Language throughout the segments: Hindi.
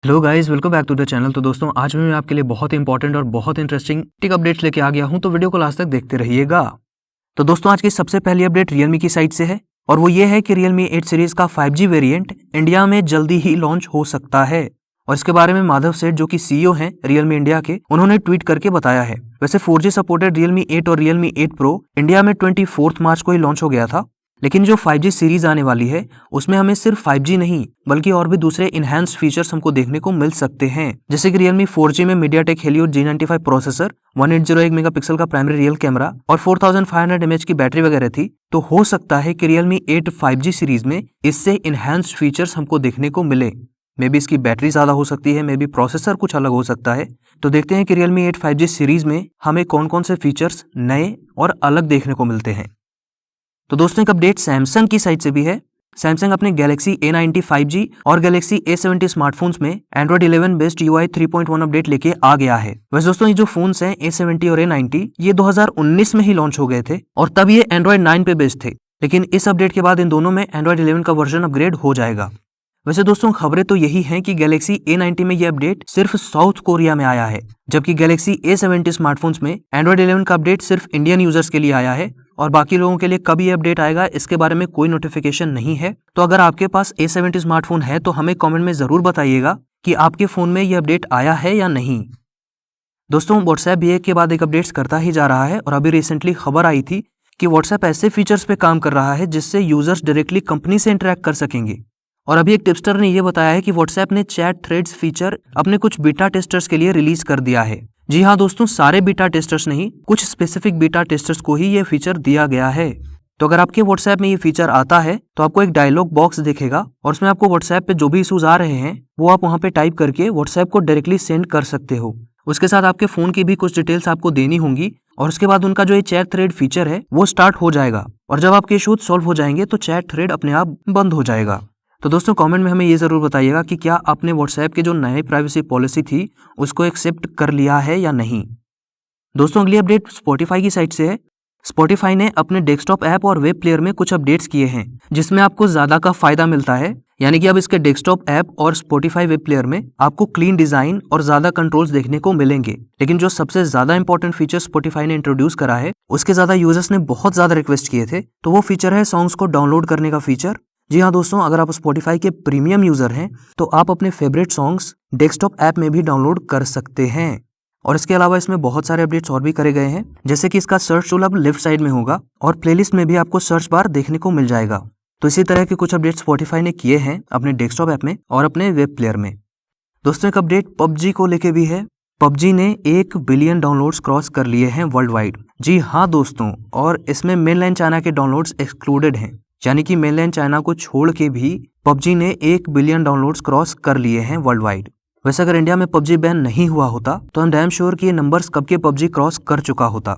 Hello guys, welcome back to the channel. तो दोस्तों आज मैं आपके लिए बहुत इंपॉर्टेंट और बहुत इंटरेस्टिंग टेक अपडेट्स लेके आ गया हूं, तो वीडियो को लास्ट तक देखते रहिएगा। तो दोस्तों आज की सबसे पहली अपडेट Realme की साइड से है और वो ये है कि Realme 8 सीरीज का 5G वेरिएंट इंडिया में जल्दी ही लॉन्च हो सकता है। और इसके बारे में माधव सेठ जो कि CEO हैं Realme इंडिया के, उन्होंने ट्वीट करके बताया है। वैसे 4G सपोर्टेड Realme 8 और Realme 8 Pro इंडिया में 24 मार्च को ही लॉन्च हो गया था, लेकिन जो 5G सीरीज आने वाली है उसमें हमें सिर्फ 5G नहीं बल्कि और भी दूसरे इनहैंस्ड फीचर्स हमको देखने को मिल सकते हैं। जैसे कि Realme 4G में MediaTek Helio G95 processor, 1808 megapixel का प्राइमरी रियल कैमरा और 4500 mAh की बैटरी वगैरह थी। तो हो सकता है कि Realme 8 5G सीरीज में इससे इनहैंस्ड फीचर्स हमको देखने को मिले। मे बी इसकी बैटरी ज्यादा हो सकती है, मे बी प्रोसेसर कुछ अलग हो सकता है। तो देखते हैं कि Realme 8 5G सीरीज में हमें कौन कौन से फीचर्स नए और अलग देखने को मिलते हैं। तो दोस्तों एक अपडेट सैमसंग की साइड से भी है। सैमसंग अपने Galaxy A90 5G और Galaxy A70 स्मार्टफोन्स में Android 11 बेस्ड UI 3.1 अपडेट लेके आ गया है। वैसे दोस्तों ये जो फोन्स हैं A70 और A90 ये 2019 में ही लॉन्च हो गए थे और तब ये Android 9 पे बेस्ड थे, लेकिन इस अपडेट के बाद इन दोनों में Android 11 का वर्जन अपग्रेड हो जाएगा। वैसे दोस्तों खबरें तो यही हैं कि Galaxy A90 में ये अपडेट सिर्फ साउथ कोरिया में आया है, जबकि Galaxy A70 स्मार्टफोन्स में Android 11 का अपडेट सिर्फ इंडियन यूजर्स के लिए आया है और बाकी लोगों के लिए कब ये अपडेट आएगा इसके बारे में कोई नोटिफिकेशन नहीं है। तो अगर आपके पास A70 स्मार्टफोन है तो हमें कमेंट में जरूर बताइएगा कि आपके फोन में ये अपडेट आया है या नहीं। दोस्तों WhatsApp भी एक के बाद एक अपडेट्स करता ही जा रहा है और अभी रिसेंटली खबर आई थी कि WhatsApp ऐसे फीचर्स पे काम कर रहा है जिससे यूजर्स डायरेक्टली कंपनी से इंटरेक्ट कर सकेंगे। और अभी एक टिप्सटर ने यह बताया है कि WhatsApp ने चैट थ्रेड्स फीचर अपने कुछ बीटा टेस्टर्स के लिए रिलीज कर दिया है। जी हाँ दोस्तों, सारे बीटा टेस्टर्स नहीं, कुछ स्पेसिफिक बीटा टेस्टर्स को ही ये फीचर दिया गया है। तो अगर आपके WhatsApp में ये फीचर आता है तो आपको एक डायलॉग बॉक्स दिखेगा और उसमें आपको WhatsApp पे जो भी इशूज आ रहे हैं वो आप वहाँ पे टाइप करके WhatsApp को डायरेक्टली सेंड कर सकते हो। उसके साथ आपके फोन की भी कुछ डिटेल्स आपको देनी होंगी और उसके बाद उनका जो ये चैट थ्रेड फीचर है वो स्टार्ट हो जाएगा और जब आपके इशूज सॉल्व हो जाएंगे तो चैट थ्रेड अपने आप बंद हो जाएगा। तो दोस्तों कमेंट में हमें ये जरूर बताइएगा कि क्या आपने WhatsApp की जो नई प्राइवेसी पॉलिसी थी उसको एक्सेप्ट कर लिया है या नहीं। दोस्तों अगली अपडेट Spotify की साइड से है। Spotify ने अपने डेस्कटॉप ऐप और वेब प्लेयर में कुछ अपडेट्स किए हैं जिसमें आपको ज्यादा का फायदा मिलता है, यानी कि अब इसके डेस्कटॉप ऐप और Spotify वेब प्लेयर में आपको क्लीन डिजाइन और ज्यादा कंट्रोल्स देखने को मिलेंगे। लेकिन जो सबसे ज्यादा इंपॉर्टेंट फीचर Spotify ने इंट्रोड्यूस करा है उसके ज्यादा यूजर्स ने बहुत ज्यादा रिक्वेस्ट किए थे, तो वो फीचर है सॉन्ग्स को डाउनलोड करने का फीचर। जी हाँ दोस्तों, अगर आप Spotify के प्रीमियम यूजर हैं तो आप अपने फेवरेट सॉन्ग्स डेस्कटॉप ऐप में भी डाउनलोड कर सकते हैं। और इसके अलावा इसमें बहुत सारे अपडेट्स और भी करे गए हैं, जैसे कि इसका सर्च टूल अब लेफ्ट साइड में होगा और प्लेलिस्ट में भी आपको सर्च बार देखने को मिल जाएगा। तो इसी तरह के कुछ अपडेट्स Spotify ने किए हैं अपने डेस्कटॉप ऐप में और अपने वेब प्लेयर में। दोस्तों एक अपडेट PUBG को लेके भी है। PUBG ने 1 बिलियन डाउनलोड्स क्रॉस कर लिए हैं वर्ल्ड वाइड। जी हाँ दोस्तों, और इसमें मेनलैंड चाइना के डाउनलोड्स एक्सक्लूडेड हैं, यानी कि मेनलैंड चाइना को छोड़ के भी PUBG ने 1 बिलियन डाउनलोड्स क्रॉस कर लिए हैं वर्ल्ड वाइड। वैसे अगर इंडिया में PUBG बैन नहीं हुआ होता तो हम डैम श्योर कि ये नंबर्स कब के PUBG क्रॉस कर चुका होता।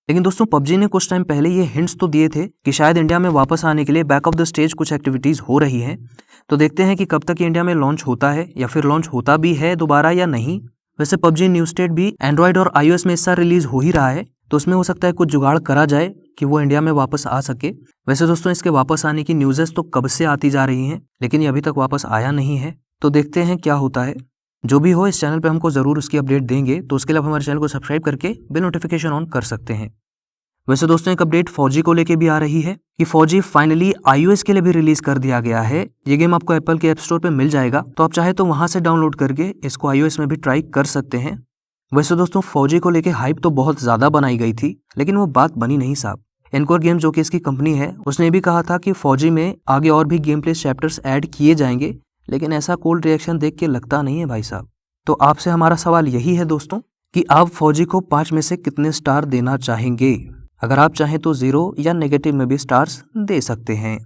लेकिन दोस्तों PUBG ने कुछ टाइम पहले ये हिंट्स तो दिए थे कि शायद इंडिया में वापस आने के लिए बैक ऑफ द स्टेज कुछ एक्टिविटीज हो रही हैं। तो देखते हैं कि कब तक इंडिया में लॉन्च होता है या फिर लॉन्च होता भी है दोबारा या नहीं। वैसे PUBG न्यू स्टेट भी एंड्रॉइड और iOS में इस साल रिलीज हो ही रहा है, तो उसमें हो सकता है कुछ जुगाड़ करा जाए कि वो इंडिया में वापस आ सके। वैसे दोस्तों इसके वापस आने की न्यूज़ेस तो कब से आती जा रही हैं, लेकिन ये अभी तक वापस आया नहीं है। तो देखते हैं क्या होता है। जो भी हो इस चैनल पे हमको जरूर उसकी अपडेट देंगे, तो उसके लिए आप हमारे चैनल को सब्सक्राइब करके बेल नोटिफिकेशन ऑन कर सकते हैं। वैसे दोस्तों एक अपडेट 4G को लेके भी आ रही है कि 4G फाइनली iOS के लिए भी रिलीज कर दिया गया है। ये गेम आपको एप्पल के ऐप स्टोर पे मिल जाएगा, तो आप चाहे तो वहां से डाउनलोड करके इसको iOS में भी ट्राई कर सकते हैं। वैसे दोस्तों 4G को लेके हाइप तो बहुत ज्यादा बनाई गई थी, लेकिन वो बात बनी नहीं साहब। एनकोर गेम जो कि इसकी कंपनी है उसने भी कहा था कि 4G में आगे और भी गेम प्ले चैप्टर्स ऐड किए जाएंगे, लेकिन ऐसा कोल्ड रिएक्शन देख के लगता नहीं है भाई साहब। तो आपसे हमारा सवाल यही है दोस्तों कि आप 4G को 5 में से कितने स्टार देना चाहेंगे। अगर आप चाहें तो 0 या नेगेटिव में भी स्टार्स दे सकते हैं।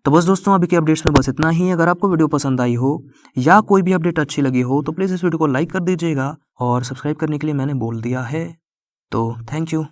तो बस दोस्तों अभी के अपडेट्स में बस इतना ही। अगर आपको वीडियो पसंद आई हो या कोई भी अपडेट अच्छी लगी हो तो प्लीज़ इस वीडियो को लाइक कर दीजिएगा और सब्सक्राइब करने के लिए मैंने बोल दिया है। तो थैंक यू।